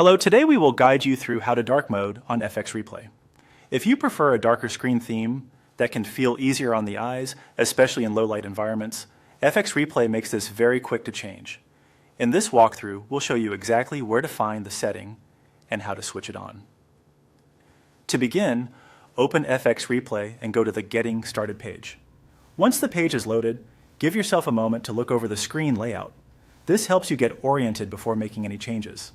Hello, today we will guide you through how to dark mode on FX Replay. If you prefer a darker screen theme that can feel easier on the eyes, especially in low light environments, FX Replay makes this very quick to change. In this walkthrough, we'll show you exactly where to find the setting and how to switch it on. To begin, open FX Replay and go to the Getting Started page. Once the page is loaded, give yourself a moment to look over the screen layout. This helps you get oriented before making any changes.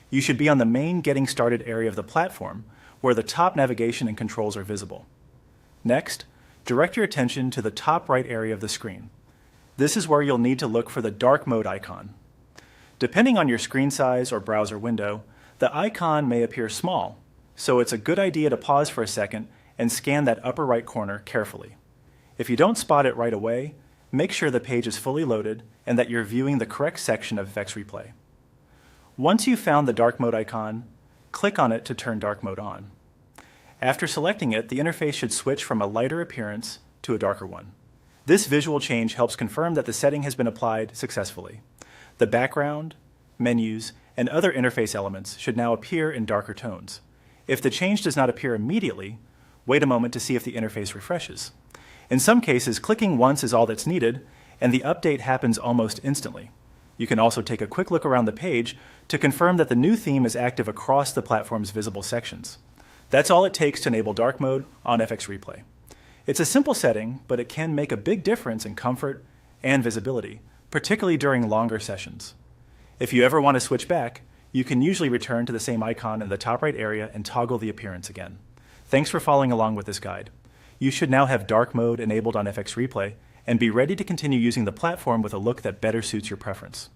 You should be on the main Getting Started area of the platform, where the top navigation and controls are visible. Next, direct your attention to the top right area of the screen. This is where you'll need to look for the dark mode icon. Depending on your screen size or browser window, the icon may appear small, so it's a good idea to pause for a second and scan that upper right corner carefully. If you don't spot it right away, make sure the page is fully loaded and that you're viewing the correct section of FX Replay. Once you've found the dark mode icon, click on it to turn dark mode on. After selecting it, the interface should switch from a lighter appearance to a darker one. This visual change helps confirm that the setting has been applied successfully. The background, menus, and other interface elements should now appear in darker tones. If the change does not appear immediately, wait a moment to see if the interface refreshes. In some cases, clicking once is all that's needed, and the update happens almost instantly. You can also take a quick look around the page to confirm that the new theme is active across the platform's visible sections. That's all it takes to enable dark mode on FX Replay. It's a simple setting, but it can make a big difference in comfort and visibility, particularly during longer sessions. If you ever want to switch back, you can usually return to the same icon in the top right area and toggle the appearance again. Thanks for following along with this guide. You should now have dark mode enabled on FX Replay and be ready to continue using the platform with a look that better suits your preference.